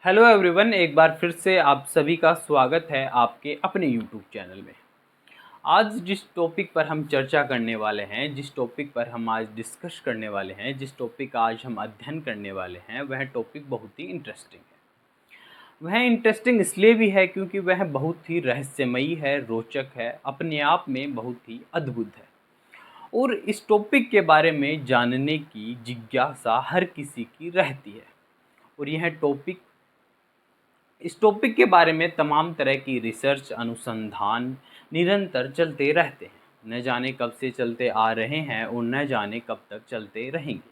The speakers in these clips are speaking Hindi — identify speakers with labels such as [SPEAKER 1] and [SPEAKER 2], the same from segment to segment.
[SPEAKER 1] हेलो एवरीवन, एक बार फिर से आप सभी का स्वागत है आपके अपने यूट्यूब चैनल में। आज जिस टॉपिक पर हम चर्चा करने वाले हैं, जिस टॉपिक पर हम आज डिस्कस करने वाले हैं, जिस टॉपिक का आज हम अध्ययन करने वाले हैं, वह टॉपिक बहुत ही इंटरेस्टिंग है। वह इंटरेस्टिंग इसलिए भी है क्योंकि वह बहुत ही रहस्यमयी है, रोचक है, अपने आप में बहुत ही अद्भुत है। और इस टॉपिक के बारे में जानने की जिज्ञासा हर किसी की रहती है। और यह टॉपिक इस टॉपिक के बारे में तमाम तरह की रिसर्च अनुसंधान निरंतर चलते रहते हैं। न जाने कब से चलते आ रहे हैं और न जाने कब तक चलते रहेंगे।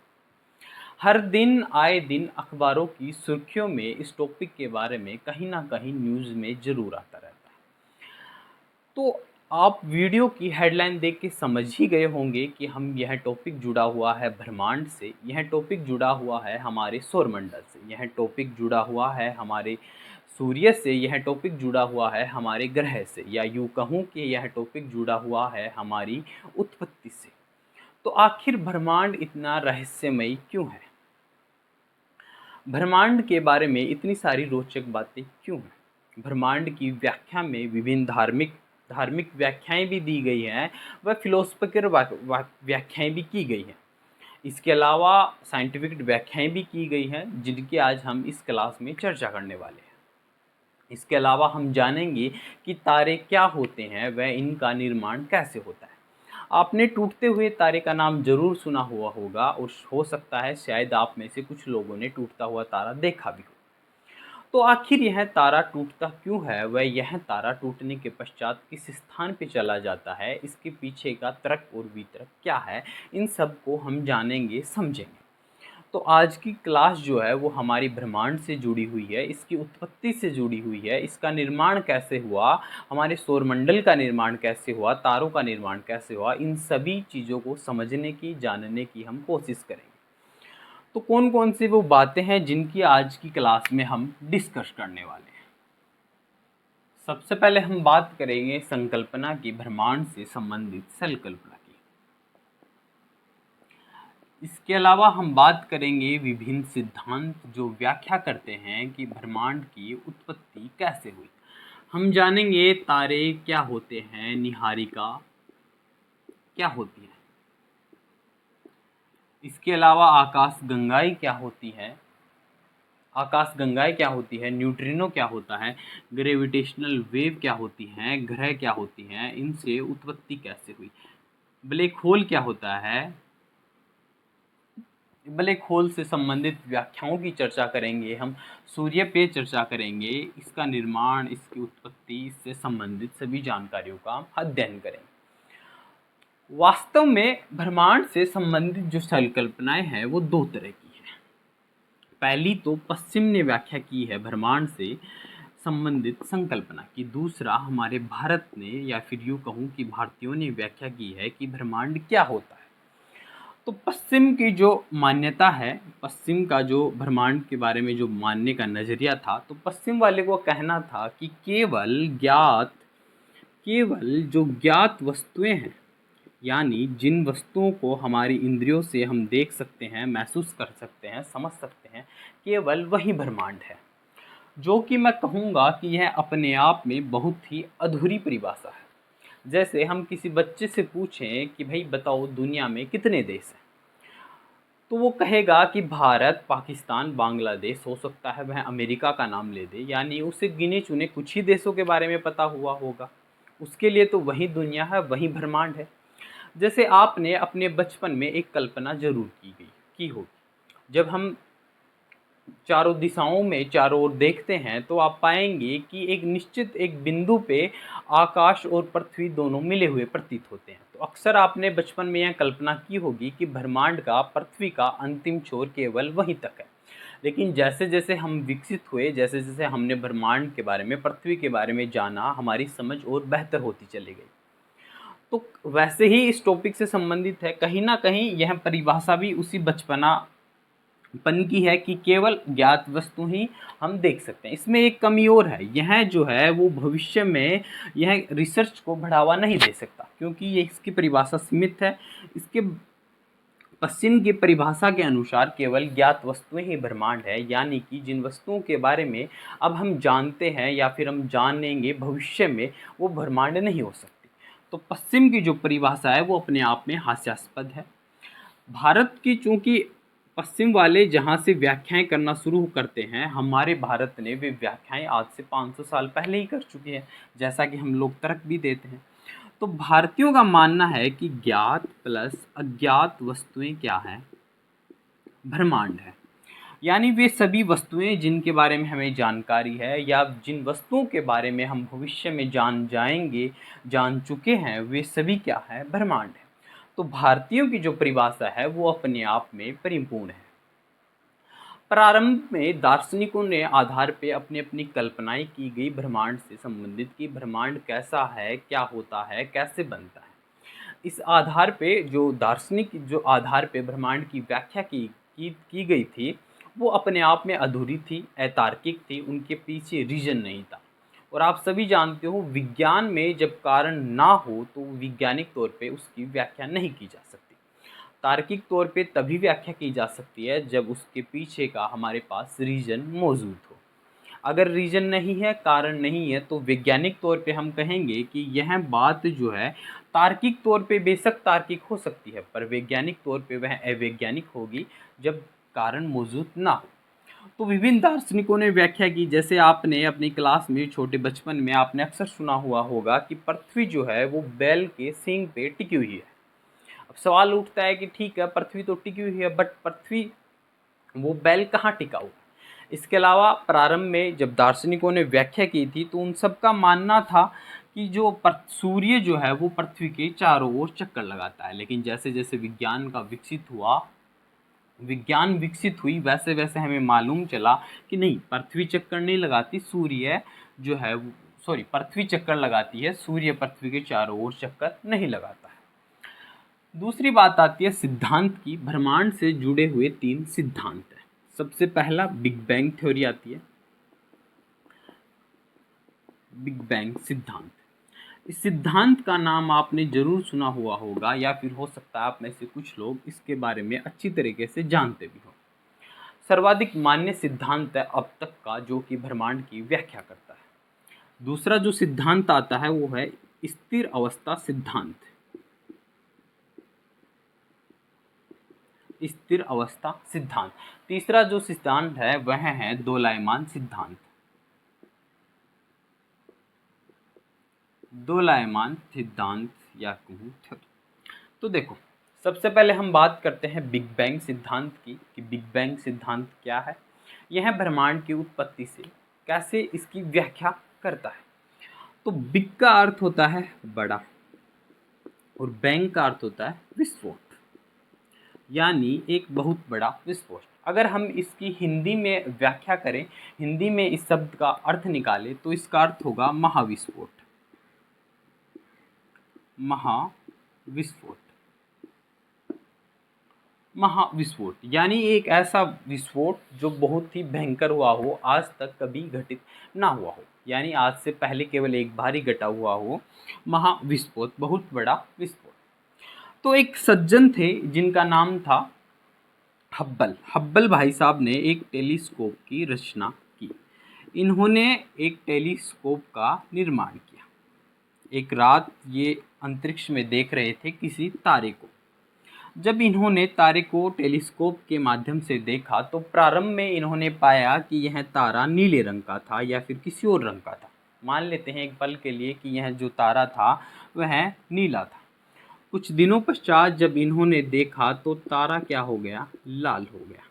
[SPEAKER 1] हर दिन आए दिन अखबारों की सुर्खियों में इस टॉपिक के बारे में कहीं ना कहीं न्यूज़ में ज़रूर आता रहता है। तो आप वीडियो की हेडलाइन देख के समझ ही गए होंगे कि हम यह टॉपिक जुड़ा हुआ है ब्रह्मांड से, यह टॉपिक जुड़ा हुआ है हमारे सौरमंडल से, यह टॉपिक जुड़ा हुआ है हमारे सूर्य से, यह टॉपिक जुड़ा हुआ है हमारे ग्रह से, या यूँ कहूँ कि यह टॉपिक जुड़ा हुआ है हमारी उत्पत्ति से। तो आखिर ब्रह्मांड इतना रहस्यमयी क्यों है? ब्रह्मांड के बारे में इतनी सारी रोचक बातें क्यों हैं? ब्रह्मांड की व्याख्या में विभिन्न धार्मिक व्याख्याएं भी दी गई हैं, व फिलोसफिकल व्याख्याएं भी की गई हैं। इसके अलावा साइंटिफिक व्याख्याएं भी की गई हैं, जिनकी आज हम इस क्लास में चर्चा करने वाले हैं। इसके अलावा हम जानेंगे कि तारे क्या होते हैं, वह इनका निर्माण कैसे होता है। आपने टूटते हुए तारे का नाम ज़रूर सुना हुआ होगा, और हो सकता है शायद आप में से कुछ लोगों ने टूटता हुआ तारा देखा भी हो। तो आखिर यह तारा टूटता क्यों है, वह यह तारा टूटने के पश्चात किस स्थान पे चला जाता है, इसके पीछे का तर्क और वितर्क क्या है, इन सब को हम जानेंगे, समझेंगे। तो आज की क्लास जो है वो हमारी ब्रह्मांड से जुड़ी हुई है, इसकी उत्पत्ति से जुड़ी हुई है, इसका निर्माण कैसे हुआ, हमारे सौरमंडल का निर्माण कैसे हुआ, तारों का निर्माण कैसे हुआ, इन सभी चीज़ों को समझने की, जानने की हम कोशिश करेंगे। तो कौन कौन सी वो बातें हैं जिनकी आज की क्लास में हम डिस्कस करने वाले हैं। सबसे पहले हम बात करेंगे संकल्पना की, ब्रह्मांड से संबंधित संकल्पना की। इसके अलावा हम बात करेंगे विभिन्न सिद्धांत जो व्याख्या करते हैं कि ब्रह्मांड की उत्पत्ति कैसे हुई। हम जानेंगे तारे क्या होते हैं, निहारिका क्या होती है। इसके अलावा आकाश गंगाएं क्या होती है, न्यूट्रिनो क्या होता है, ग्रेविटेशनल वेव क्या होती हैं, ग्रह क्या होती हैं, इनसे उत्पत्ति कैसे हुई। ब्लैक होल क्या होता है, ब्लैक होल से संबंधित व्याख्याओं की चर्चा करेंगे हम। सूर्य पे चर्चा करेंगे, इसका निर्माण, इसकी उत्पत्ति, इससे संबंधित सभी जानकारियों का हम अध्ययन करेंगे। वास्तव में ब्रह्मांड से संबंधित जो संकल्पनाएं हैं वो दो तरह की हैं। पहली तो पश्चिम ने व्याख्या की है ब्रह्मांड से संबंधित संकल्पना की। दूसरा हमारे भारत ने, या फिर यूँ कहूँ कि भारतीयों ने व्याख्या की है कि ब्रह्मांड क्या होता है। तो पश्चिम की जो मान्यता है, पश्चिम का जो ब्रह्मांड के बारे में जो मानने का नज़रिया था, तो पश्चिम वाले को कहना था कि केवल जो ज्ञात वस्तुएं हैं, यानी जिन वस्तुओं को हमारी इंद्रियों से हम देख सकते हैं, महसूस कर सकते हैं, समझ सकते हैं, केवल वही ब्रह्मांड है। जो कि मैं कहूँगा कि यह अपने आप में बहुत ही अधूरी परिभाषा है। जैसे हम किसी बच्चे से पूछें कि भाई बताओ दुनिया में कितने देश हैं, तो वो कहेगा कि भारत, पाकिस्तान, बांग्लादेश, हो सकता है वह अमेरिका का नाम ले दे, यानी उसे गिने चुने कुछ ही देशों के बारे में पता हुआ होगा। उसके लिए तो वही दुनिया है, वही ब्रह्मांड है। जैसे आपने अपने बचपन में एक कल्पना जरूर की होगी। जब हम चारों दिशाओं में चारों ओर देखते हैं तो आप पाएंगे कि एक निश्चित एक बिंदु पे आकाश और पृथ्वी दोनों मिले हुए प्रतीत होते हैं। तो अक्सर आपने बचपन में यह कल्पना की होगी कि ब्रह्मांड का, पृथ्वी का अंतिम छोर केवल वहीं तक है। लेकिन जैसे जैसे हम विकसित हुए, जैसे जैसे हमने ब्रह्मांड के बारे में, पृथ्वी के बारे में जाना, हमारी समझ और बेहतर होती चली गई। तो वैसे ही इस टॉपिक से संबंधित है, कहीं ना कहीं यह परिभाषा भी उसी बचपना पन की है कि केवल ज्ञात वस्तु ही हम देख सकते हैं। इसमें एक कमी और है, यह जो है वो भविष्य में यह रिसर्च को बढ़ावा नहीं दे सकता, क्योंकि ये इसकी परिभाषा सीमित है। इसके पश्चिम की परिभाषा के अनुसार केवल ज्ञात वस्तुएं ही ब्रह्मांड है, यानी कि जिन वस्तुओं के बारे में अब हम जानते हैं या फिर हम जानेंगे भविष्य में, वो ब्रह्मांड नहीं हो सकती। तो पश्चिम की जो परिभाषा है वो अपने आप में हास्यास्पद है। भारत की चूंकि पश्चिम वाले जहाँ से व्याख्याएं करना शुरू करते हैं, हमारे भारत ने वे व्याख्याएं आज से 500 साल पहले ही कर चुके हैं, जैसा कि हम लोग तर्क भी देते हैं। तो भारतीयों का मानना है कि ज्ञात प्लस अज्ञात वस्तुएं क्या है, ब्रह्मांड है। यानी वे सभी वस्तुएं जिनके बारे में हमें जानकारी है या जिन वस्तुओं के बारे में हम भविष्य में जान जाएंगे, जान चुके हैं, वे सभी क्या है, ब्रह्मांड है। तो भारतीयों की जो परिभाषा है वो अपने आप में परिपूर्ण है। प्रारंभ में दार्शनिकों ने आधार पे अपनी अपनी कल्पनाएं की गई ब्रह्मांड से संबंधित, कि ब्रह्मांड कैसा है, क्या होता है, कैसे बनता है। इस आधार पे जो दार्शनिक जो आधार पे ब्रह्मांड की व्याख्या की गई थी, वो अपने आप में अधूरी थी, अतार्किक थी, उनके पीछे रीजन नहीं था। और आप सभी जानते हो, विज्ञान में जब कारण ना हो तो वैज्ञानिक तौर पे उसकी व्याख्या नहीं की जा सकती। तार्किक तौर पे तभी व्याख्या की जा सकती है जब उसके पीछे का हमारे पास रीजन मौजूद हो। अगर रीजन नहीं है, कारण नहीं है, तो वैज्ञानिक तौर पे हम कहेंगे कि यह बात जो है तार्किक तौर पे बेशक तार्किक हो सकती है, पर वैज्ञानिक तौर पे वह अवैज्ञानिक होगी जब कारण मौजूद ना हो। तो विभिन्न दार्शनिकों ने व्याख्या की, जैसे आपने अपनी क्लास में छोटे बचपन में आपने अक्सर सुना हुआ होगा कि पृथ्वी जो है वो बैल के सींग पे टिकी हुई है। अब सवाल उठता है कि ठीक है, पृथ्वी तो टिकी हुई है, बट पृथ्वी, वो बैल कहाँ टिका हुआ। इसके अलावा प्रारंभ में जब दार्शनिकों ने व्याख्या की थी तो उन सबका मानना था कि जो सूर्य जो है वो पृथ्वी के चारों ओर चक्कर लगाता है। लेकिन जैसे जैसे विज्ञान विकसित हुई, वैसे वैसे हमें मालूम चला कि नहीं, पृथ्वी चक्कर नहीं लगाती, सूर्य जो है पृथ्वी चक्कर लगाती है, सूर्य पृथ्वी के चारों ओर चक्कर नहीं लगाता है। दूसरी बात आती है सिद्धांत की। ब्रह्मांड से जुड़े हुए 3 सिद्धांत हैं। सबसे पहला बिग बैंग थ्योरी आती है, बिग बैंग सिद्धांत। इस सिद्धांत का नाम आपने जरूर सुना हुआ होगा, या फिर हो सकता है आप में से कुछ लोग इसके बारे में अच्छी तरीके से जानते भी हो। सर्वाधिक मान्य सिद्धांत है अब तक का, जो कि ब्रह्मांड की व्याख्या करता है। दूसरा जो सिद्धांत आता है वो है स्थिर अवस्था सिद्धांत। स्थिर अवस्था सिद्धांत। तीसरा जो सिद्धांत है वह है दोलायमान सिद्धांत। दोलायमान सिद्धांत या कहूँ तो देखो, सबसे पहले हम बात करते हैं बिग बैंग सिद्धांत की, कि बिग बैंग सिद्धांत क्या है। यह ब्रह्मांड की उत्पत्ति से कैसे इसकी व्याख्या करता है। तो बिग का अर्थ होता है बड़ा, और बैंग का अर्थ होता है विस्फोट, यानी एक बहुत बड़ा विस्फोट। अगर हम इसकी हिंदी में व्याख्या करें, हिंदी में इस शब्द का अर्थ निकालें, तो इसका अर्थ होगा महाविस्फोट। महाविस्फोट, महाविस्फोट यानी एक ऐसा विस्फोट जो बहुत ही भयंकर हुआ हो, आज तक कभी घटित ना हुआ हो, यानी आज से पहले केवल एक बार ही घटा हुआ हो। महाविस्फोट, बहुत बड़ा विस्फोट। तो एक सज्जन थे जिनका नाम था हब्बल भाई साहब ने एक टेलीस्कोप की रचना की। इन्होंने एक टेलीस्कोप का निर्माण किया। एक रात ये अंतरिक्ष में देख रहे थे किसी तारे को। जब इन्होंने तारे को टेलीस्कोप के माध्यम से देखा तो प्रारंभ में इन्होंने पाया कि यह तारा नीले रंग का था या फिर किसी और रंग का था। मान लेते हैं एक पल के लिए कि यह जो तारा था वह नीला था। कुछ दिनों पश्चात जब इन्होंने देखा तो तारा क्या हो गया, लाल हो गया।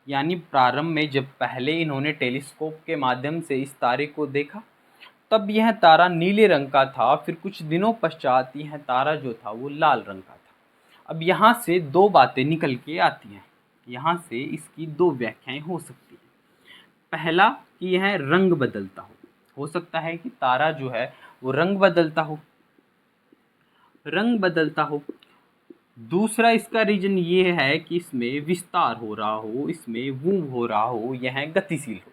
[SPEAKER 1] यानी प्रारंभ में जब पहले इन्होंने टेलीस्कोप के माध्यम से इस तारे को देखा तब यह तारा नीले रंग का था, फिर कुछ दिनों पश्चात यह तारा जो था वो लाल रंग का था। अब यहाँ से 2 बातें निकल के आती हैं, यहाँ से इसकी 2 व्याख्याएं हो सकती हैं। पहला कि यह रंग बदलता हो सकता है कि तारा जो है वो रंग बदलता हो। दूसरा इसका रीजन ये है कि इसमें विस्तार हो रहा हो, इसमें मूव हो रहा हो, यह गतिशील हो।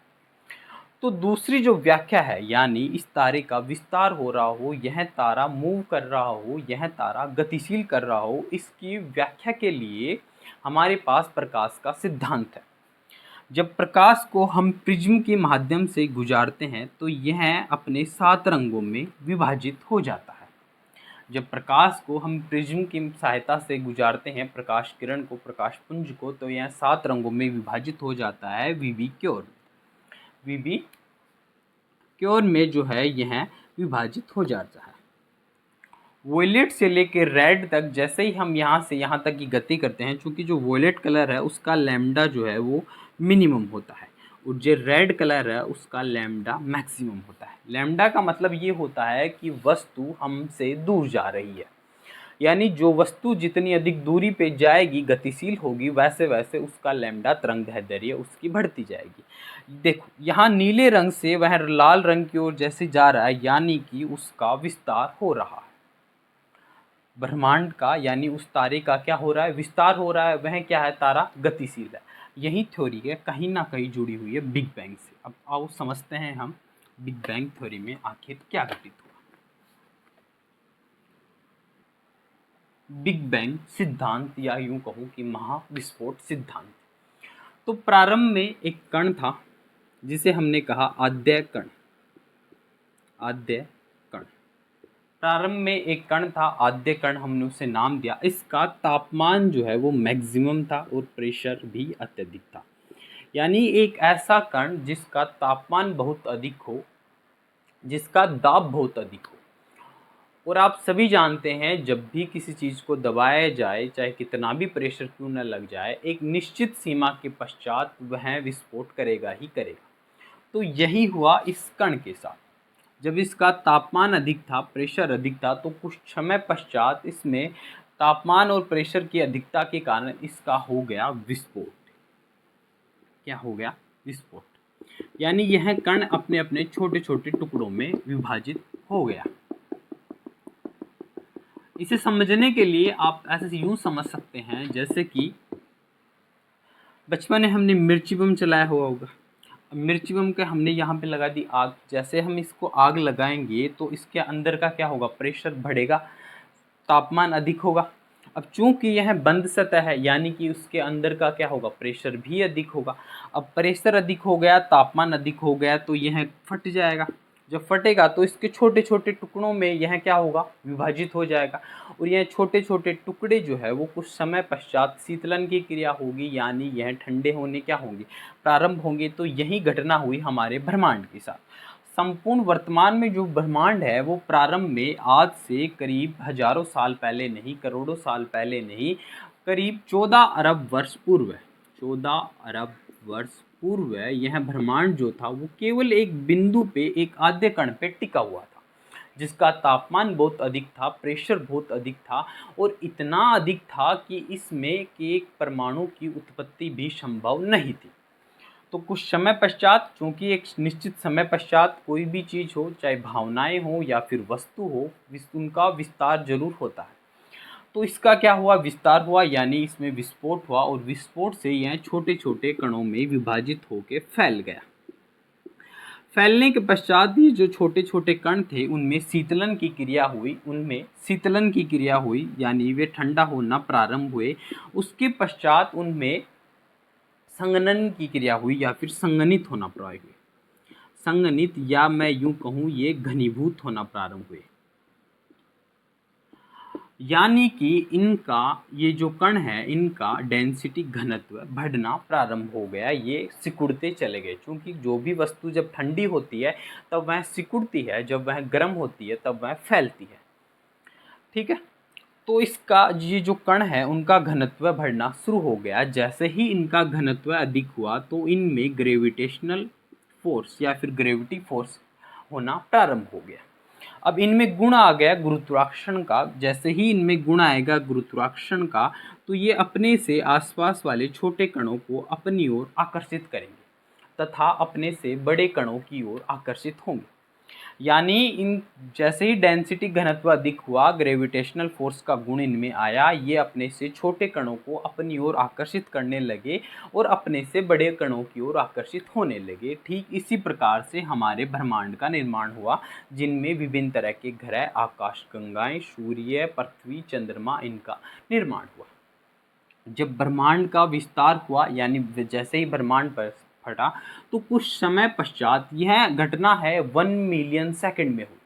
[SPEAKER 1] तो दूसरी जो व्याख्या है, यानी इस तारे का विस्तार हो रहा हो, यह तारा मूव कर रहा हो, यह तारा गतिशील कर रहा हो, इसकी व्याख्या के लिए हमारे पास प्रकाश का सिद्धांत है। जब प्रकाश को हम प्रिज्म के माध्यम से गुजारते हैं तो यह अपने 7 रंगों में विभाजित हो जाता है। जब प्रकाश को हम प्रिज्म की सहायता से गुजारते हैं, प्रकाश किरण को, प्रकाश पुंज को, तो यह 7 रंगों में विभाजित हो जाता है वीवी क्योर। वीवी क्योर में जो है यह विभाजित हो जाता है। वोयलेट से लेकर रेड तक जैसे ही हम यहाँ से यहाँ तक की गति करते हैं, चूँकि जो वोयलेट कलर है उसका लैम्डा जो है वो मिनिमम होता है और जो रेड कलर है उसका लैम्डा मैक्सिमम होता है। लैम्डा का मतलब ये होता है कि वस्तु हमसे दूर जा रही है, यानी जो वस्तु जितनी अधिक दूरी पे जाएगी, गतिशील होगी, वैसे वैसे उसका लैम्डा तरंगदैर्ध्य उसकी बढ़ती जाएगी। देखो यहाँ नीले रंग से वह लाल रंग की ओर जैसे जा रहा है, यानी कि उसका विस्तार हो रहा है। ब्रह्मांड का यानी उस तारे का क्या हो रहा है, विस्तार हो रहा है। वह क्या है, तारा गतिशील है। यही थ्योरी है कहीं ना कहीं जुड़ी हुई है बिग बैंग से। अब आओ समझते हैं हम बिग बैंग थ्योरी में आखिर क्या घटित हुआ। बिग बैंग सिद्धांत या यूं कहूं कि महाविस्फोट सिद्धांत। तो प्रारंभ में एक कण था जिसे हमने कहा आद्य कण। आद्य कण, प्रारंभ में एक कण था आद्य कण, हमने उसे नाम दिया। इसका तापमान जो है वो मैक्सिमम था और प्रेशर भी अत्यधिक था। यानी एक ऐसा कण जिसका तापमान बहुत अधिक हो, जिसका दाब बहुत अधिक हो। और आप सभी जानते हैं जब भी किसी चीज़ को दबाया जाए, चाहे कितना भी प्रेशर क्यों न लग जाए, एक निश्चित सीमा के पश्चात वह विस्फोट करेगा ही करेगा। तो यही हुआ इस कण के साथ। जब इसका तापमान अधिक था, प्रेशर अधिक था, तो कुछ समय पश्चात इसमें तापमान और प्रेशर की अधिकता के कारण इसका हो गया विस्फोट। क्या हो गया, विस्फोट। यानी यह कण अपने अपने छोटे छोटे टुकड़ों में विभाजित हो गया। इसे समझने के लिए आप ऐसे यूं समझ सकते हैं जैसे कि बचपन में हमने मिर्ची बम चलाया हुआ होगा। मिर्ची बम के हमने यहाँ पे लगा दी आग। जैसे हम इसको आग लगाएंगे तो इसके अंदर का क्या होगा, प्रेशर बढ़ेगा, तापमान अधिक होगा। अब चूंकि यह बंद सतह है, यानी कि उसके अंदर का क्या होगा, प्रेशर भी अधिक होगा। अब प्रेशर अधिक हो गया, तापमान अधिक हो गया, तो यह फट जाएगा। जब फटेगा तो इसके छोटे छोटे टुकड़ों में यह क्या होगा, विभाजित हो जाएगा। और यह छोटे छोटे टुकड़े जो है वो कुछ समय पश्चात शीतलन की क्रिया होगी, यानी यह ठंडे होने क्या होंगे, प्रारंभ होंगे। तो यही घटना हुई हमारे ब्रह्मांड के साथ। संपूर्ण वर्तमान में जो ब्रह्मांड है वो प्रारंभ में आज से करीब हजारों साल पहले नहीं, करोड़ों साल पहले नहीं, करीब 14 अरब वर्ष पूर्व, 14 अरब वर्ष पूर्व यह ब्रह्मांड जो था वो केवल एक बिंदु पे, एक आद्य कण पे टिका हुआ था, जिसका तापमान बहुत अधिक था, प्रेशर बहुत अधिक था और इतना अधिक था कि इसमें के एक परमाणु की उत्पत्ति भी संभव नहीं थी। तो कुछ समय पश्चात, चूंकि एक निश्चित समय पश्चात कोई भी चीज़ हो, चाहे भावनाएं हो या फिर वस्तु हो, उनका विस्तार जरूर होता है। तो इसका क्या हुआ, विस्तार हुआ, यानी इसमें विस्फोट हुआ और विस्फोट से यह छोटे छोटे कणों में विभाजित होकर फैल गया। फैलने के पश्चात ये जो छोटे छोटे कण थे उनमें शीतलन की क्रिया हुई, यानी वे ठंडा होना प्रारंभ हुए। उसके पश्चात उनमें संघनन की क्रिया हुई या फिर संघनित होना प्रारंभ हुए। संघनित या मैं यूं कहूं ये घनीभूत होना प्रारंभ हुए, यानी कि इनका, ये जो कण है इनका डेंसिटी, घनत्व बढ़ना प्रारंभ हो गया। ये सिकुड़ते चले गए, क्योंकि जो भी वस्तु जब ठंडी होती है तब वह सिकुड़ती है, जब वह गर्म होती है तब वह फैलती है। ठीक है, तो इसका ये जो कण है उनका घनत्व बढ़ना शुरू हो गया। जैसे ही इनका घनत्व अधिक हुआ तो इनमें ग्रेविटेशनल फोर्स या फिर ग्रेविटी फोर्स होना प्रारंभ हो गया। अब इनमें गुण आ गया गुरुत्वाकर्षण का। जैसे ही इनमें गुण आएगा गुरुत्वाकर्षण का, तो ये अपने से आसपास वाले छोटे कणों को अपनी ओर आकर्षित करेंगे तथा अपने से बड़े कणों की ओर आकर्षित होंगे। यानी इन जैसे ही डेंसिटी, घनत्व अधिक हुआ, ग्रेविटेशनल फोर्स का गुण इनमें आया, ये अपने से छोटे कणों को अपनी ओर आकर्षित करने लगे और अपने से बड़े कणों की ओर आकर्षित होने लगे। ठीक इसी प्रकार से हमारे ब्रह्मांड का निर्माण हुआ, जिनमें विभिन्न तरह के ग्रह, आकाशगंगाएं, सूर्य, पृथ्वी, चंद्रमा, इनका निर्माण हुआ। जब ब्रह्मांड का विस्तार हुआ, यानी जैसे ही ब्रह्मांड पर फटा, तो कुछ समय पश्चात यह घटना है 1 मिलियन सेकंड में हुई।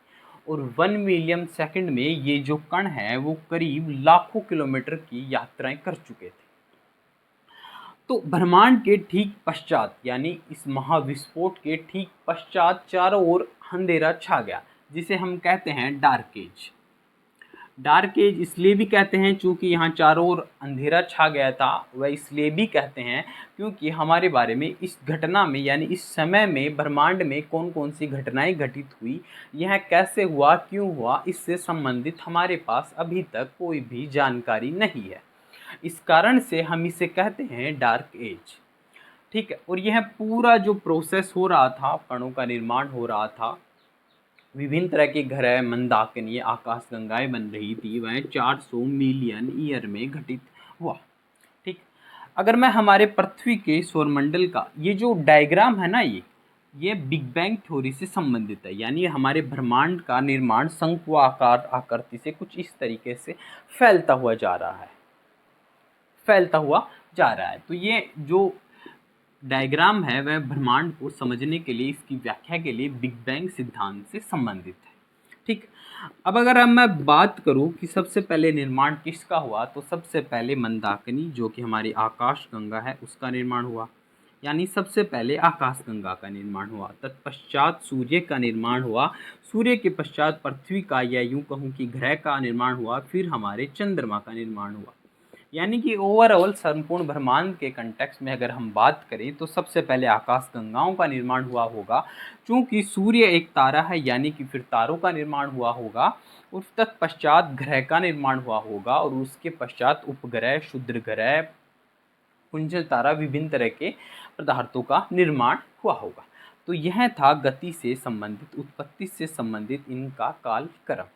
[SPEAKER 1] और 1 मिलियन सेकंड में ये जो कण है वो करीब लाखों किलोमीटर की यात्राएं कर चुके थे। तो ब्रह्मांड के ठीक पश्चात, यानी इस महाविस्फोट के ठीक पश्चात, चारों ओर अंधेरा छा गया, जिसे हम कहते हैं डार्क एज। डार्क एज इसलिए भी कहते हैं क्योंकि यहाँ चारों ओर अंधेरा छा गया था। वह इसलिए भी कहते हैं क्योंकि हमारे बारे में इस घटना में, यानी इस समय में ब्रह्मांड में कौन कौन सी घटनाएं घटित हुई, यह कैसे हुआ, क्यों हुआ, इससे संबंधित हमारे पास अभी तक कोई भी जानकारी नहीं है। इस कारण से हम इसे कहते हैं डार्क एज। ठीक है। और यह पूरा जो प्रोसेस हो रहा था, कणों का निर्माण हो रहा था, विभिन्न तरह के ग्रह, मंदाकिनी, आकाशगंगाएं बन रही थी, वह 400 मिलियन ईयर में घटित हुआ। ठीक। अगर मैं हमारे पृथ्वी के सौरमंडल का ये जो डायग्राम है ना, ये बिग बैंग थ्योरी से संबंधित है। यानी हमारे ब्रह्मांड का निर्माण शंकु आकार आकृति से कुछ इस तरीके से फैलता हुआ जा रहा है, फैलता हुआ जा रहा है। तो ये जो डायग्राम है वह ब्रह्मांड को समझने के लिए, इसकी व्याख्या के लिए बिग बैंग सिद्धांत से संबंधित है। ठीक। अब अगर मैं बात करूं कि सबसे पहले निर्माण किसका हुआ, तो सबसे पहले मंदाकिनी, जो कि हमारी आकाश गंगा है, उसका निर्माण हुआ। यानी सबसे पहले आकाश गंगा का निर्माण हुआ, तत्पश्चात सूर्य का निर्माण हुआ, सूर्य के पश्चात पृथ्वी का, या यूं कहूं कि ग्रह का निर्माण हुआ, फिर हमारे चंद्रमा का निर्माण हुआ। यानी कि ओवरऑल संपूर्ण ब्रह्मांड के कंटेक्स्ट में अगर हम बात करें तो सबसे पहले आकाश गंगाओं का निर्माण हुआ होगा, क्योंकि सूर्य एक तारा है, यानी कि फिर तारों का निर्माण हुआ होगा। और तत्पश्चात ग्रह का निर्माण हुआ होगा, और उसके पश्चात उपग्रह, क्षुद्र ग्रह, पुंजल तारा, विभिन्न तरह के पदार्थों का निर्माण हुआ होगा। तो यह था गति से संबंधित, उत्पत्ति से संबंधित इनका कालक्रम।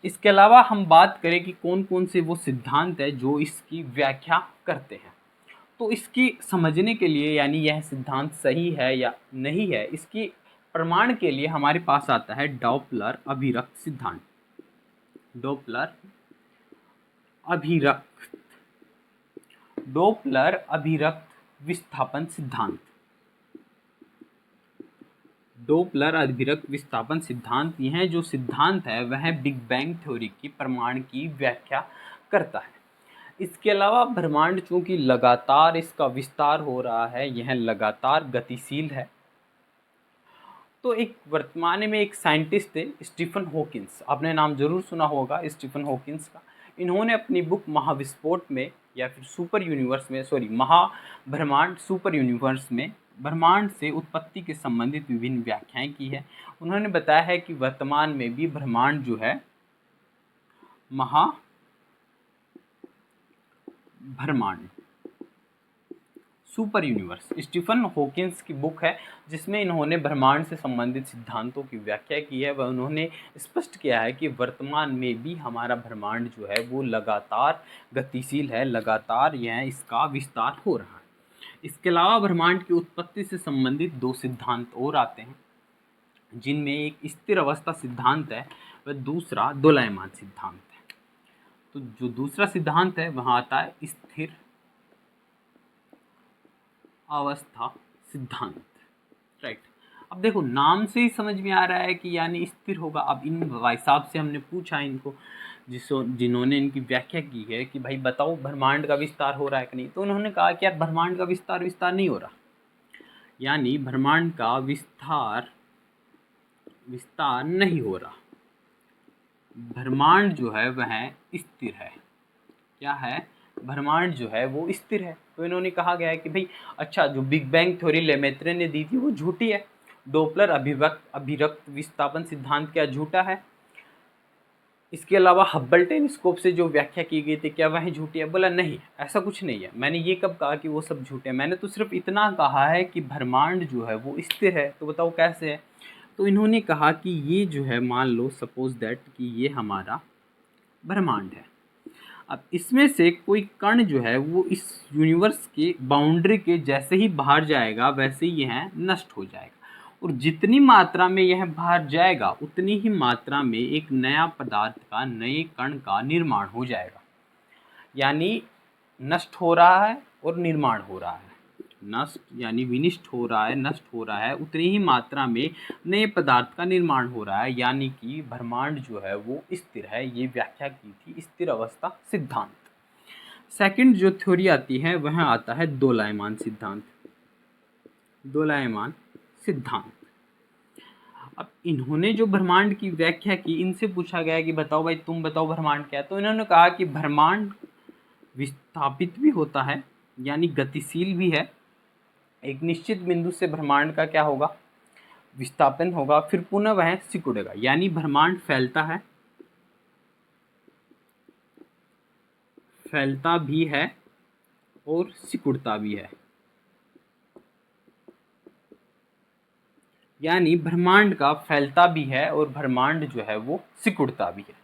[SPEAKER 1] इसके अलावा हम बात करें कि कौन कौन से वो सिद्धांत है जो इसकी व्याख्या करते हैं, तो इसकी समझने के लिए, यानी यह सिद्धांत सही है या नहीं है, इसकी प्रमाण के लिए हमारे पास आता है डॉपलर अभिरक्त सिद्धांत। डॉपलर अभिरक्त, डॉपलर अभिरक्त विस्थापन सिद्धांत। डॉपलर अभिरक्त विस्थापन सिद्धांत, यह जो सिद्धांत है वह बिग बैंग थ्योरी की प्रमाण की व्याख्या करता है। इसके अलावा ब्रह्मांड चूंकि लगातार इसका विस्तार हो रहा है, यह लगातार गतिशील है। तो एक वर्तमान में एक साइंटिस्ट थे स्टीफन हॉकिंस, आपने नाम जरूर सुना होगा स्टीफन हॉकिंस का। इन्होंने अपनी बुक महाविस्फोट में, या फिर सुपर यूनिवर्स में, महाब्रह्मांड सुपर यूनिवर्स में ब्रह्मांड से उत्पत्ति के संबंधित विभिन्न व्याख्याएं की है। उन्होंने बताया है कि वर्तमान में भी ब्रह्मांड जो है महाब्रह्मांड सुपर यूनिवर्स, स्टीफन हॉकिंस की बुक है, जिसमें इन्होंने ब्रह्मांड से संबंधित सिद्धांतों की व्याख्या की है। वह उन्होंने स्पष्ट किया है कि वर्तमान में भी हमारा ब्रह्मांड जो है वो लगातार गतिशील है, लगातार यह इसका विस्तार हो रहा है। इसके अलावा ब्रह्मांड की उत्पत्ति से संबंधित दो सिद्धांत और आते हैं, जिनमें एक स्थिर अवस्था सिद्धांत है व दूसरा दोलायमान सिद्धांत है। तो जो दूसरा सिद्धांत है वहाँ आता है स्थिर अवस्था सिद्धांत। राइट। अब देखो नाम से ही समझ में आ रहा है कि यानी स्थिर होगा। अब इन भाई साहब से हमने पूछा इनको, जिन्होंने इनकी व्याख्या की है कि भाई बताओ ब्रह्मांड का विस्तार हो रहा है कि नहीं, तो उन्होंने कहा कि यार ब्रह्मांड का विस्तार नहीं हो रहा, यानी ब्रह्मांड का विस्तार नहीं हो रहा। ब्रह्मांड जो है वह स्थिर है। क्या है? ब्रह्मांड जो है वो स्थिर है। तो इन्होंने कहा गया है कि भाई अच्छा, जो बिग बैंग थ्योरी लेमेत्रे ने दी थी वो झूठी है, डॉपलर अभिरक्त विस्थापन सिद्धांत क्या झूठा है, इसके अलावा हब्बल टेलीस्कोप से जो व्याख्या की गई थी क्या वह झूठी है? बोला नहीं, ऐसा कुछ नहीं है। मैंने ये कब कहा कि वो सब झूठे हैं? मैंने तो सिर्फ इतना कहा है कि ब्रह्मांड जो है वो स्थिर है। तो बताओ कैसे है? तो इन्होंने कहा कि ये जो है, मान लो सपोज दैट कि ये हमारा ब्रह्मांड है। अब इसमें से कोई कण जो है वो इस यूनिवर्स के बाउंड्री के जैसे ही बाहर जाएगा वैसे ही यह नष्ट हो जाएगा, और जितनी मात्रा में यह बाहर जाएगा उतनी ही मात्रा में एक नया पदार्थ का, नए कण का निर्माण हो जाएगा। यानी नष्ट हो रहा है और निर्माण हो रहा है। नष्ट यानी विनिष्ट हो रहा है, नष्ट हो रहा है, उतनी ही मात्रा में नए पदार्थ का निर्माण हो रहा है, यानी कि ब्रह्मांड जो है वो स्थिर है। ये व्याख्या की थी स्थिर अवस्था सिद्धांत। सेकंड जो थ्योरी आती है वह आता है दोलायमान सिद्धांत। दोलायमान सिद्धांत। अब इन्होंने जो ब्रह्मांड की व्याख्या की, इनसे पूछा गया कि बताओ भाई, तुम बताओ ब्रह्मांड क्या है। तो इन्होंने कहा कि ब्रह्मांड विस्थापित भी होता है, यानी गतिशील भी है। एक निश्चित बिंदु से ब्रह्मांड का क्या होगा, विस्थापन होगा, फिर पुनः वह सिकुड़ेगा। यानी ब्रह्मांड फैलता है, फैलता भी है और सिकुड़ता भी है। यानी ब्रह्मांड का फैलता भी है और ब्रह्मांड जो है वो सिकुड़ता भी है।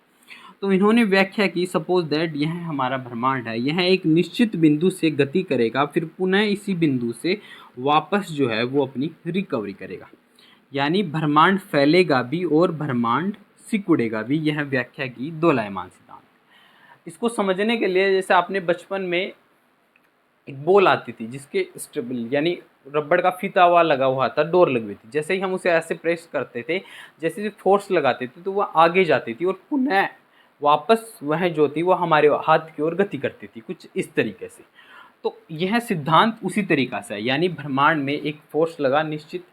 [SPEAKER 1] तो इन्होंने व्याख्या की, सपोज दैट यह हमारा ब्रह्मांड है, यह एक निश्चित बिंदु से गति करेगा, फिर पुनः इसी बिंदु से वापस जो है वो अपनी रिकवरी करेगा। यानी ब्रह्मांड फैलेगा भी और ब्रह्मांड सिकुड़ेगा भी। यह व्याख्या की दोलायमान सिद्धांत। इसको समझने के लिए, जैसे आपने बचपन में एक बॉल आती थी जिसके स्टेबल यानी रबड़ का फीता हुआ लगा हुआ था, डोर लगी हुई थी, जैसे ही हम उसे ऐसे प्रेस करते थे, जैसे फोर्स लगाते थे, तो वह आगे जाती थी और पुनः वापस वह जो थी वो हमारे हाथ की ओर गति करती थी, कुछ इस तरीके से। तो यह सिद्धांत उसी तरीका से है। यानी ब्रह्मांड में एक फोर्स लगा निश्चित,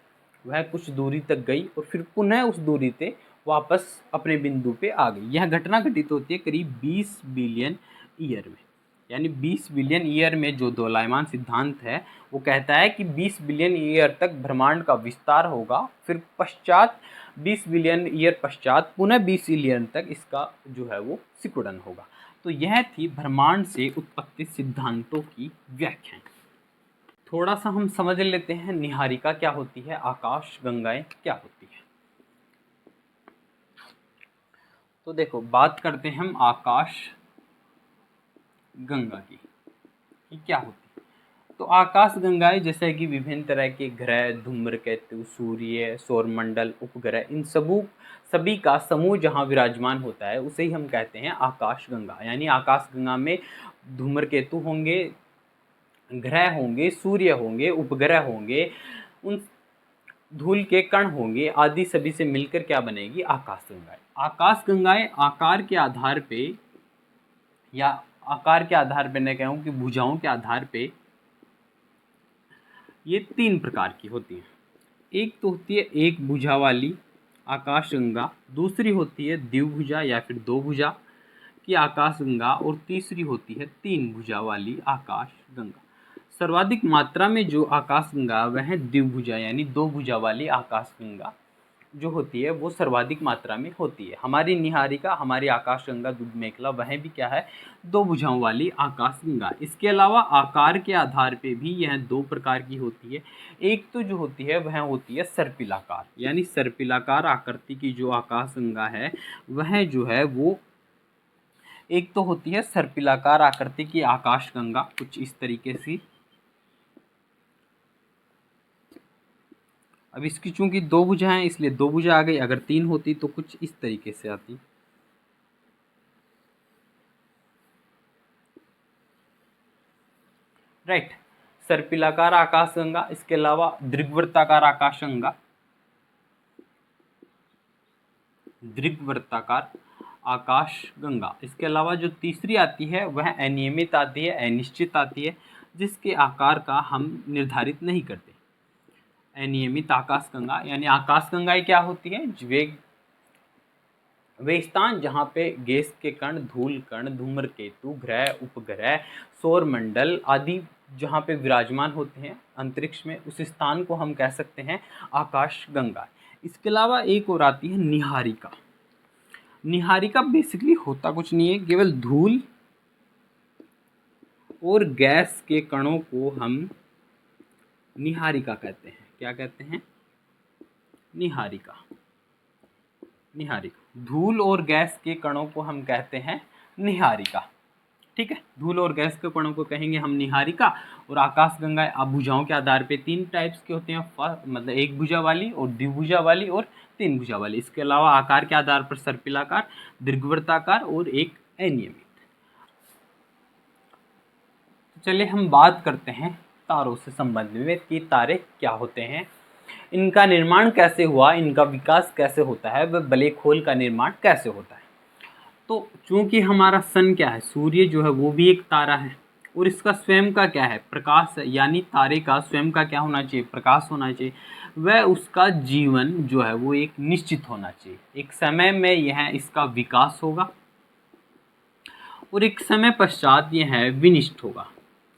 [SPEAKER 1] वह कुछ दूरी तक गई और फिर पुनः उस दूरी से वापस अपने बिंदु पे आ गई। यह घटना घटित होती है करीब 20 बिलियन ईयर में। यानी 20 बिलियन ईयर में जो दोलायमान सिद्धांत है वो कहता है कि 20 बिलियन ईयर तक ब्रह्मांड का विस्तार होगा, फिर पश्चात 20 बिलियन ईयर पश्चात पुनः 20 बिलियन तक इसका जो है वो सिकुड़न होगा। तो यह थी ब्रह्मांड से उत्पत्ति सिद्धांतों की व्याख्या। थोड़ा सा हम समझ लेते हैं निहारिका क्या होती है, आकाश गंगाएं क्या होती है। तो देखो, बात करते हैं हम आकाश गंगा की कि क्या होती है। तो आकाश गंगाएं जैसे कि विभिन्न तरह के ग्रह, धूम्रकेतु, सूर्य, सौरमंडल, उपग्रह, इन सभी का समूह जहाँ विराजमान होता है उसे ही हम कहते हैं आकाश गंगा। यानी आकाश गंगा में धूम्रकेतु होंगे, ग्रह होंगे, सूर्य होंगे, उपग्रह होंगे, उन धूल के कण होंगे, आदि सभी से मिलकर क्या बनेगी, आकाश गंगाएं। आकाश गंगाएं आकार के आधार पे, या आकार के आधार पे मैं कहूँ कि भुजाओं के आधार पे, ये 3 प्रकार की होती हैं। एक तो होती है एक भुजा वाली आकाश गंगा, दूसरी होती है द्विभुजा या फिर 2 भुजा की आकाश गंगा, और तीसरी होती है 3 भुजा वाली आकाश गंगा। सर्वाधिक मात्रा में जो आकाश गंगा वह द्विभुजा यानी 2 भुजा वाली आकाश गंगा जो होती है वो सर्वाधिक मात्रा में होती है। हमारी निहारिका, हमारी आकाश गंगा दूध मेखला, वह भी क्या है, 2 भुजाओं वाली आकाश गंगा। इसके अलावा आकार के आधार पे भी यह 2 प्रकार की होती है। एक तो जो होती है वह होती है सर्पिलाकार, यानी सर्पिलाकार आकृति की जो आकाश गंगा है वह जो है वो एक तो होती है सर्पिलाकार आकृति की आकाश गंगा, कुछ इस तरीके से। अब इसकी चूंकि 2 भुजा हैं इसलिए 2 भुजा आ गई, अगर 3 होती तो कुछ इस तरीके से आती। राइट, सर्पिलाकार आकाश गंगा। इसके अलावा दीर्घवृत्ताकार आकाश गंगा, दीर्घवृत्ताकार आकाश गंगा। इसके अलावा जो तीसरी आती है वह अनियमित आती है, अनिश्चित आती है, जिसके आकार का हम निर्धारित नहीं करते। अनियमित आकाश गंगा यानी आकाश गंगाएं क्या होती है, वे स्थान जहाँ पे गैस के कण, धूल कण, धूम्रकेतु, ग्रह, उपग्रह, सौरमंडल आदि जहाँ पे विराजमान होते हैं अंतरिक्ष में, उस स्थान को हम कह सकते हैं आकाश गंगा। इसके अलावा एक और आती है निहारिका। निहारिका बेसिकली होता कुछ नहीं है, केवल धूल और गैस के कणों को हम निहारिका कहते हैं। क्या कहते हैं, निहारिका। निहारिका, धूल और गैस के कणों को हम कहते हैं निहारिका। ठीक है, धूल और गैस के कणों को कहेंगे हम निहारिका। और आकाश गंगा भुजाओं के आधार पे 3 टाइप्स के होते हैं, मतलब एक भुजा वाली और द्विभुजा वाली और 3 भुजा वाली। इसके अलावा आकार के आधार पर सर्पिलाकार, दीर्घवृत्ताकार और एक अनियमित। चलिए हम बात करते हैं तारों से संबंधित में कि तारे क्या होते हैं, इनका निर्माण कैसे हुआ, इनका विकास कैसे होता है, वह ब्लैक होल का निर्माण कैसे होता है। तो चूंकि हमारा सन क्या है, सूर्य जो है वो भी एक तारा है और इसका स्वयं का क्या है, प्रकाश है। यानी तारे का स्वयं का क्या होना चाहिए, प्रकाश होना चाहिए। वह उसका जीवन जो है वो एक निश्चित होना चाहिए। एक समय में यह इसका विकास होगा और एक समय पश्चात यह विनिष्ट होगा,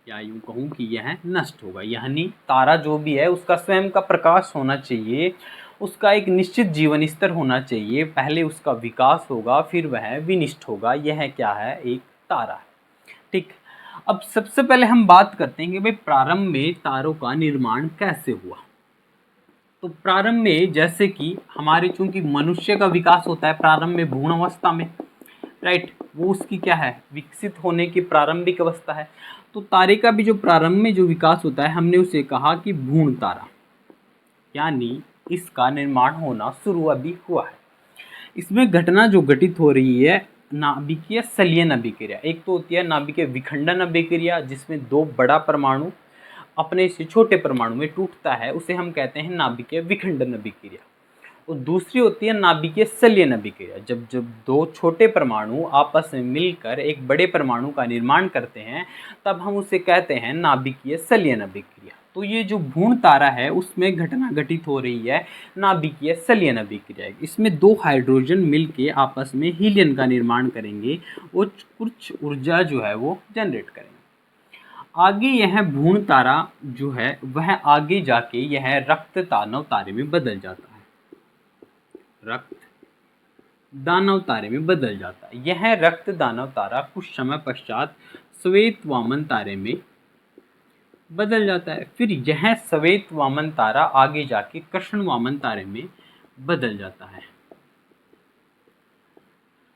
[SPEAKER 1] या यूँ कहूँ कि यह नष्ट होगा। यानी तारा जो भी है उसका स्वयं का प्रकाश होना चाहिए, उसका एक निश्चित जीवन स्तर होना चाहिए। पहले उसका विकास होगा फिर वह विनिष्ट होगा। यह क्या है, एक तारा है। ठीक, अब सबसे पहले हम बात करते हैं कि भाई प्रारंभ में तारों का निर्माण कैसे हुआ। तो प्रारंभ में जैसे कि हमारे चूंकि मनुष्य का विकास होता है प्रारंभ में भ्रूण अवस्था में, राइट, वो उसकी क्या है, विकसित होने की प्रारंभिक अवस्था है। तो तारे का भी जो प्रारंभ में जो विकास होता है हमने उसे कहा कि भ्रूण तारा, यानी इसका निर्माण होना शुरू अभी हुआ है। इसमें घटना जो घटित हो रही है नाभिकीय संलयन अभिक्रिया। एक तो होती है नाभिकीय विखंडन अभिक्रिया जिसमें दो बड़ा परमाणु अपने से छोटे परमाणु में टूटता है, उसे हम कहते हैं नाभिकीय विखंडन अभिक्रिया। और दूसरी होती है नाभिकीय संलयन अभिक्रिया। जब जब दो छोटे परमाणु आपस में मिलकर एक बड़े परमाणु का निर्माण करते हैं तब हम उसे कहते हैं नाभिकीय संलयन अभिक्रिया। तो ये जो भ्रूण तारा है उसमें घटना घटित हो रही है नाभिकीय संलयन अभिक्रिया। इसमें दो हाइड्रोजन मिलके आपस में हीलियम का निर्माण करेंगे और कुछ ऊर्जा जो है वो जनरेट करेंगे। आगे यह भ्रूण तारा जो है वह आगे जाके यह रक्त दानव तारे में बदल जाता है। रक्त दानव तारे में बदल जाता है। यह रक्त दानव तारा कुछ समय पश्चात श्वेत वामन तारे में बदल जाता है। फिर यह श्वेत वामन तारा आगे जाके कृष्ण वामन तारे में बदल जाता है।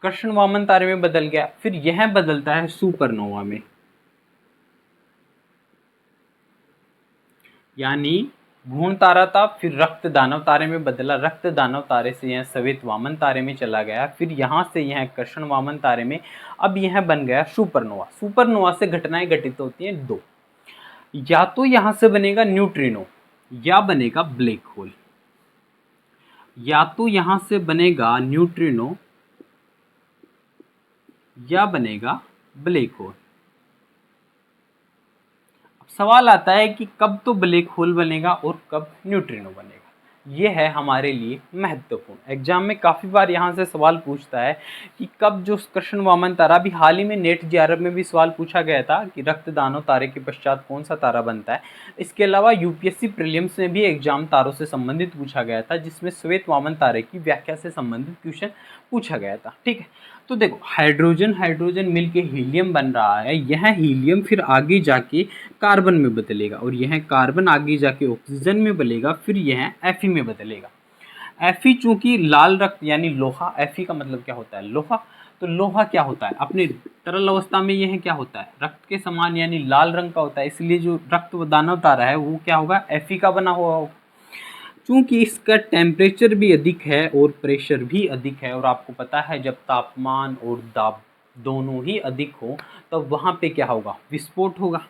[SPEAKER 1] कृष्ण वामन तारे में बदल गया, फिर यह बदलता है सुपरनोवा में। यानी भ्रूण तारा था, फिर रक्त दानव तारे में बदला, रक्त दानव तारे से यह श्वेत वामन तारे में चला गया, फिर यहाँ से यह कृष्ण वामन तारे में, अब यह बन गया सुपरनोवा। सुपरनोवा से घटनाएं घटित होती हैं दो, या तो यहाँ से बनेगा न्यूट्रिनो या बनेगा ब्लैक होल। या तो यहाँ से बनेगा न्यूट्रिनो या बनेगा ब्लैक होल। सवाल आता है कि कब तो ब्लैक होल बनेगा और कब न्यूट्रिनो बनेगा। ये है हमारे लिए महत्वपूर्ण। एग्जाम में काफ़ी बार यहाँ से सवाल पूछता है कि कब जो कृष्ण वामन तारा, भी हाल ही में नेट जेआरएफ में भी सवाल पूछा गया था कि रक्त दानव तारे के पश्चात कौन सा तारा बनता है। इसके अलावा यूपीएससी प्रीलिम्स में भी एग्जाम तारों से संबंधित पूछा गया था जिसमें श्वेत वामन तारे की व्याख्या से संबंधित क्वेश्चन पूछा गया था। ठीक है, तो देखो हाइड्रोजन हाइड्रोजन मिलके हीलियम बन रहा है। यह हीलियम फिर आगे जाके कार्बन में बदलेगा और यह कार्बन आगे जाके ऑक्सीजन में बदलेगा, फिर यह Fe में बदलेगा। Fe चूंकि लाल रक्त यानी लोहा, Fe का मतलब क्या होता है, लोहा। तो लोहा क्या होता है, अपनी तरल अवस्था में यह क्या होता है, रक्त के समान यानी लाल रंग का होता है। इसलिए जो रक्त दानव तारा है वो क्या होगा, Fe का बना हुआ होगा। चूँकि इसका टेम्परेचर भी अधिक है और प्रेशर भी अधिक है, और आपको पता है जब तापमान और दाब दोनों ही अधिक हो तब वहाँ पे क्या होगा, विस्फोट होगा।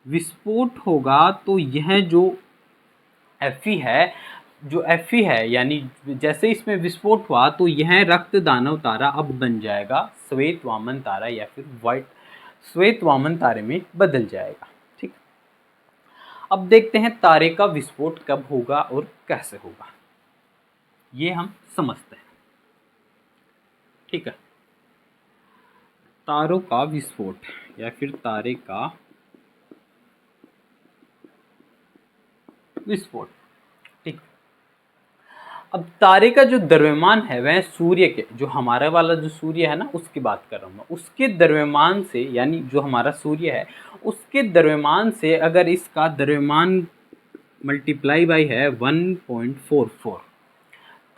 [SPEAKER 1] विस्फोट होगा तो यह जो Fe है, जो Fe है यानी जैसे इसमें विस्फोट हुआ तो यह रक्त दानव तारा अब बन जाएगा श्वेत वामन तारा या फिर व्हाइट श्वेत वामन तारे में बदल जाएगा। ठीक, अब देखते हैं तारे का विस्फोट कब होगा और कैसे होगा, ये हम समझते हैं। ठीक है, तारों का विस्फोट या फिर तारे का विस्फोट। ठीक, अब तारे का जो द्रव्यमान है वह सूर्य के, जो हमारा वाला जो सूर्य है ना उसकी बात कर रहा हूँ मैं, उसके द्रव्यमान से, यानी जो हमारा सूर्य है उसके द्रव्यमान से अगर इसका द्रव्यमान मल्टीप्लाई बाई है 1.44,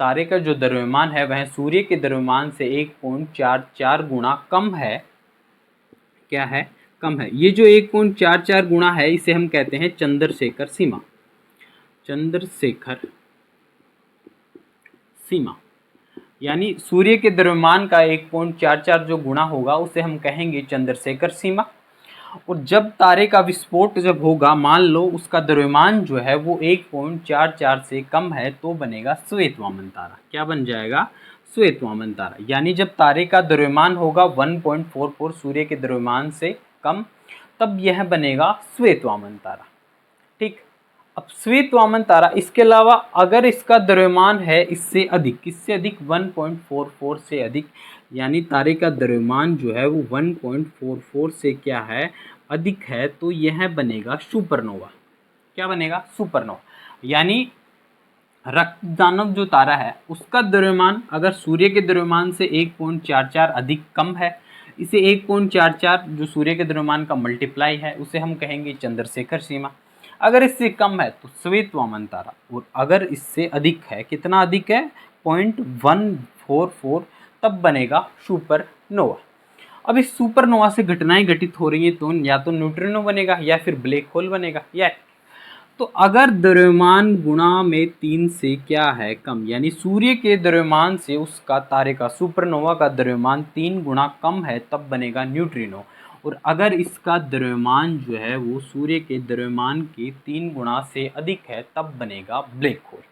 [SPEAKER 1] तारे का जो द्रव्यमान है वह सूर्य के द्रव्यमान से 1.44 गुना कम है। क्या है, कम है। ये जो 1.44 गुना है इसे हम कहते हैं चंद्रशेखर सीमा। चंद्रशेखर सीमा यानी सूर्य के द्रव्यमान का 1.44 जो गुणा होगा उसे हम कहेंगे चंद्रशेखर सीमा। और जब तारे का विस्फोट जब होगा, मान लो उसका द्रव्यमान जो है वो 1.44 से कम है, तो बनेगा श्वेत वामन तारा। क्या बन जाएगा? श्वेत वामन तारा। यानी जब तारे का द्रव्यमान होगा 1.44 सूर्य के द्रव्यमान से कम, तब यह बनेगा श्वेत वामन तारा। ठीक। अब श्वेत वामन तारा, इसके अलावा अगर इसका द्रव्यमान है इससे अधिक, किससे अधिक? 1.44 से अधिक, यानी तारे का द्रव्यमान जो है वो 1.44 से क्या है? अधिक है, तो यह बनेगा सुपरनोवा। क्या बनेगा? सुपरनोवा। यानी रक्त दानव जो तारा है उसका द्रव्यमान अगर सूर्य के द्रव्यमान से 1.44 अधिक कम है, इसे 1.44 जो सूर्य के द्रव्यमान का मल्टीप्लाई है उसे हम कहेंगे चंद्रशेखर सीमा। अगर इससे कम है तो श्वेत वामन तारा, और अगर इससे अधिक है, कितना अधिक है? 0.144, तब बनेगा सुपरनोवा। अब इस सुपरनोवा से घटनाएं घटित हो रही हैं, तो या तो न्यूट्रिनो बनेगा या फिर ब्लैक होल बनेगा। या तो अगर द्रव्यमान गुणा में 3 से क्या है? कम, यानी सूर्य के द्रव्यमान से उसका तारे का सुपरनोवा का द्रव्यमान 3 गुना कम है, तब बनेगा न्यूट्रिनो। और अगर इसका द्रव्यमान जो है वो सूर्य के द्रव्यमान के 3 गुना से अधिक है, तब बनेगा ब्लैक होल।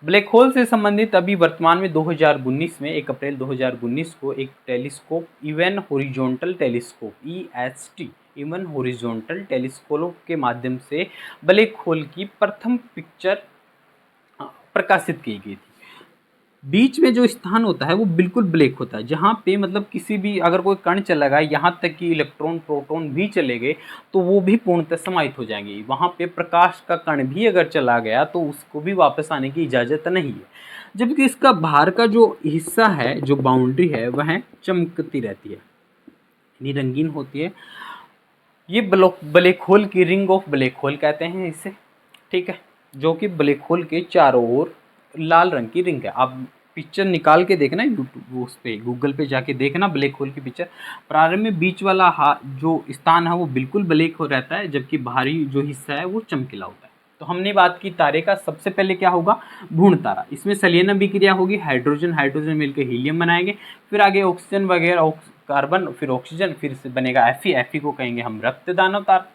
[SPEAKER 1] ब्लैक होल से संबंधित अभी वर्तमान में 2019 में 1 अप्रैल 2019 को एक telescope, even horizontal telescope EHT, even horizontal telescope के माध्यम से ब्लैक होल की प्रथम पिक्चर प्रकाशित की गई थी। बीच में जो स्थान होता है वो बिल्कुल ब्लैक होता है, जहाँ पे मतलब किसी भी अगर कोई कण चला गया, यहाँ तक कि इलेक्ट्रॉन प्रोटॉन भी चले गए तो वो भी पूर्णतः समाहित हो जाएंगे। वहाँ पे प्रकाश का कण भी अगर चला गया तो उसको भी वापस आने की इजाज़त नहीं है। जबकि इसका बाहर का जो हिस्सा है, जो बाउंड्री है, वह चमकती रहती है, यानी रंगीन होती है। ये ब्लैक होल की रिंग ऑफ ब्लैक होल कहते हैं इसे। ठीक है, जो कि ब्लैक होल के चारों ओर लाल रंग की रिंग है। आप पिक्चर निकाल के देखना यूट्यूब उस पे गूगल पे जाके देखना ब्लैक होल की पिक्चर। प्रारंभ में बीच वाला जो स्थान है वो बिल्कुल ब्लैक हो रहता है, जबकि बाहरी जो हिस्सा है वो चमकीला होता है। तो हमने बात की तारे का, सबसे पहले क्या होगा? भ्रूण तारा। इसमें संलयन अभिक्रिया होगी, हाइड्रोजन हाइड्रोजन मिलकर हीलियम बनाएंगे, फिर आगे ऑक्सीजन वगैरह, कार्बन, फिर ऑक्सीजन, फिर से बनेगा Fe को कहेंगे हम रक्त दानव तारा।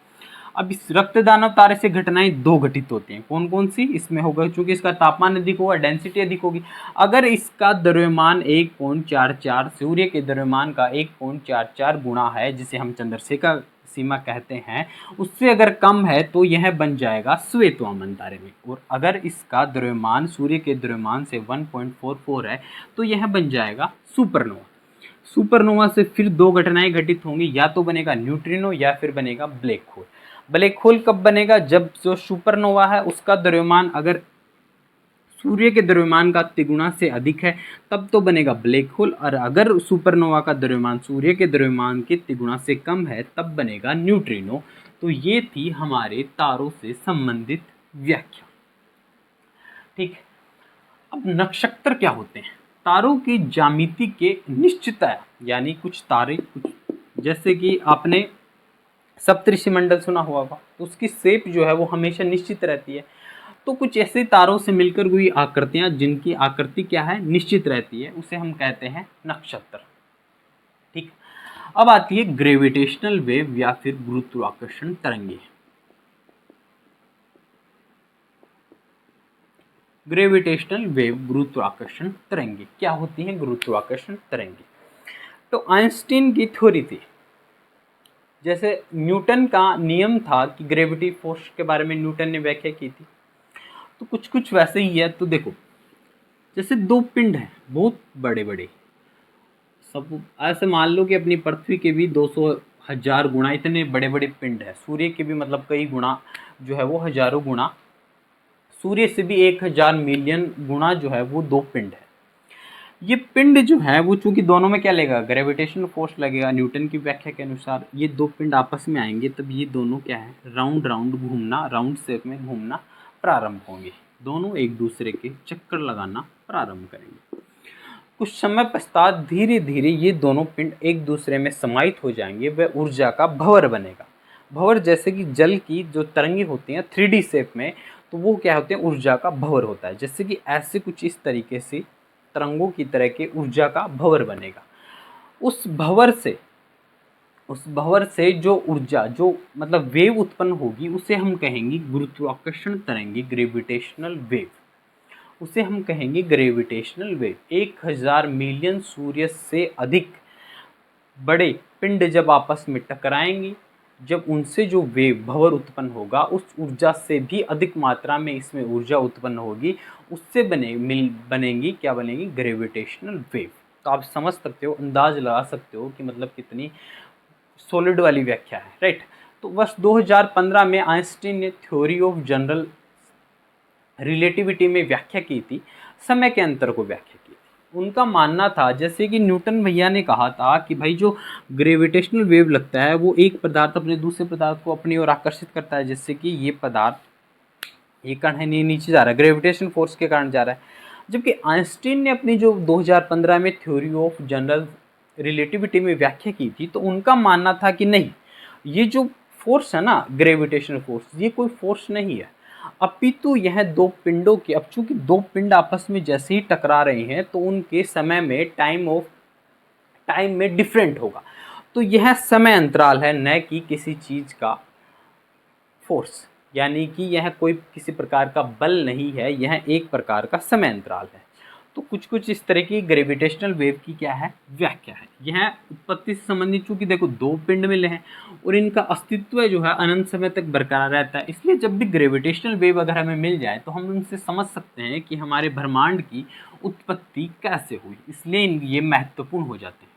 [SPEAKER 1] अब इस रक्त दानव तारे से घटनाएं दो घटित होती हैं। कौन कौन सी? इसमें होगा, चूंकि इसका तापमान अधिक होगा, डेंसिटी अधिक होगी। अगर इसका द्रव्यमान 1.44 सूर्य के द्रव्यमान का 1.44 गुणा है, जिसे हम चंद्रशेखर सीमा कहते हैं, उससे अगर कम है तो यह बन जाएगा श्वेत वामन तारे में। और अगर इसका द्रव्यमान सूर्य के द्रव्यमान से 1.44 है तो यह बन जाएगा सुपरनोवा। सुपरनोवा से फिर दो घटनाएं घटित होंगी, या तो बनेगा न्यूट्रिनो या फिर बनेगा ब्लैक होल। ब्लैक होल कब बनेगा? जब जो सुपरनोवा है उसका द्रव्यमान अगर सूर्य के द्रव्यमान का तिगुना से अधिक है, तब तो बनेगा ब्लैक होल। और अगर सुपरनोवा का द्रव्यमान सूर्य के द्रव्यमान के तिगुना से कम है, तब बनेगा न्यूट्रिनो। तो ये थी हमारे तारों से संबंधित व्याख्या। ठीक है, अब नक्षत्र क्या होते हैं? तारों की ज्यामिति के निश्चितता, यानी कुछ तारे, कुछ जैसे कि आपने सप्तऋषि मंडल सुना हुआ होगा, तो उसकी शेप जो है वो हमेशा निश्चित रहती है। तो कुछ ऐसे तारों से मिलकर हुई आकृतियां जिनकी आकृति क्या है? निश्चित रहती है, उसे हम कहते हैं नक्षत्र। ठीक। अब आती है ग्रेविटेशनल वेव या फिर गुरुत्वाकर्षण तरंगे। ग्रेविटेशनल वेव, गुरुत्वाकर्षण तरंगे क्या होती हैं? गुरुत्वाकर्षण तरंगे तो आइंस्टीन की थ्योरी थी। जैसे न्यूटन का नियम था कि ग्रेविटी फोर्स के बारे में न्यूटन ने व्याख्या की थी, तो कुछ कुछ वैसे ही है। तो देखो, जैसे दो पिंड हैं बहुत बड़े बड़े, सब ऐसे मान लो कि अपनी पृथ्वी के भी 200,000 गुना इतने बड़े बड़े पिंड है, सूर्य के भी मतलब कई गुना जो है वो हजारों गुना, सूर्य से भी 1000 मिलियन गुना जो है वो दो पिंड है। ये पिंड जो है वो चूंकि दोनों में क्या लगेगा? ग्रेविटेशनल फोर्स लगेगा। न्यूटन की व्याख्या के अनुसार ये दो पिंड आपस में आएंगे, तब ये दोनों क्या है? राउंड राउंड घूमना, राउंड शेप में घूमना प्रारंभ होंगे। दोनों एक दूसरे के चक्कर लगाना प्रारंभ करेंगे। कुछ समय पश्चात धीरे धीरे ये दोनों पिंड एक दूसरे में समाहित हो जाएंगे, वह ऊर्जा का भंवर बनेगा। भंवर जैसे कि जल की जो तरंगे होती हैं 3D शेप में, तो वो क्या होते हैं? ऊर्जा का भंवर होता है। जैसे कि ऐसे कुछ इस तरीके से तरंगों की तरह के ऊर्जा का भंवर बनेगा। उस भंवर से उस भंवर से जो ऊर्जा, जो मतलब वेव उत्पन्न होगी, उसे हम कहेंगे गुरुत्वाकर्षण तरंगे, ग्रेविटेशनल वेव। उसे हम कहेंगे ग्रेविटेशनल वेव। 1000 मिलियन सूर्य से अधिक बड़े पिंड जब आपस में टकराएंगे, जब उनसे जो वेव भंवर उत्पन्न होगा, उस ऊर्जा से भी अधिक मात्रा में इसमें ऊर्जा उत्पन्न होगी, उससे बनेंगी क्या बनेगी? Gravitational wave. तो आप समझ सकते हो, अंदाज लगा सकते हो कि मतलब कितनी सॉलिड वाली व्याख्या है, राइट। तो वर्ष 2015 में आइंस्टीन ने थ्योरी ऑफ जनरल रिलेटिविटी में व्याख्या की थी, समय के अंतर को व्याख्या की थी। उनका मानना था, जैसे कि न्यूटन भैया ने कहा था कि भाई जो ग्रेविटेशनल वेव लगता है वो एक पदार्थ अपने दूसरे पदार्थ को अपनी ओर आकर्षित करता है, जैसे कि ये पदार्थ, ये कण है, नीचे जा रहा है, ग्रेविटेशन फोर्स के कारण जा रहा है। जबकि आइंस्टीन ने अपनी जो 2015 में थ्योरी ऑफ जनरल रिलेटिविटी में व्याख्या की थी, तो उनका मानना था कि नहीं, ये जो फोर्स है ना, ग्रेविटेशनल फोर्स, ये कोई फोर्स नहीं है, अपितु यह दो पिंडों के, अब चूंकि दो पिंड आपस में जैसे ही टकरा रहे हैं तो उनके समय में टाइम में डिफरेंट होगा। तो यह समय अंतराल है, न कि किसी चीज का फोर्स, यानी कि यह कोई किसी प्रकार का बल नहीं है, यह एक प्रकार का समय अंतराल है। तो कुछ इस तरह की ग्रेविटेशनल वेव की क्या है? व्याख्या है। यह उत्पत्ति से संबंधित, चूंकि देखो दो पिंड मिले हैं और इनका अस्तित्व जो है अनंत समय तक बरकरार रहता है, इसलिए जब भी ग्रेविटेशनल वेव अगर हमें मिल जाए तो हम उनसे समझ सकते हैं कि हमारे ब्रह्मांड की उत्पत्ति कैसे हुई, इसलिए ये महत्वपूर्ण हो जाते हैं।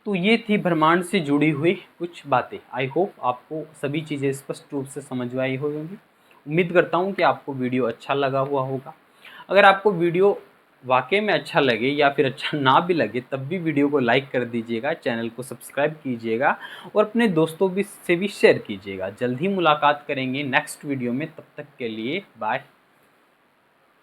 [SPEAKER 1] तो ये थी ब्रह्मांड से जुड़ी हुई कुछ बातें। आई होप आपको सभी चीज़ें स्पष्ट रूप से समझ में आई होंगी। उम्मीद करता हूँ कि आपको वीडियो अच्छा लगा हुआ होगा। अगर आपको वीडियो वाकई में अच्छा लगे या फिर अच्छा ना भी लगे, तब भी वीडियो को लाइक कर दीजिएगा, चैनल को सब्सक्राइब कीजिएगा और अपने दोस्तों से भी शेयर कीजिएगा। जल्द ही मुलाकात करेंगे नेक्स्ट वीडियो में, तब तक के लिए बाय।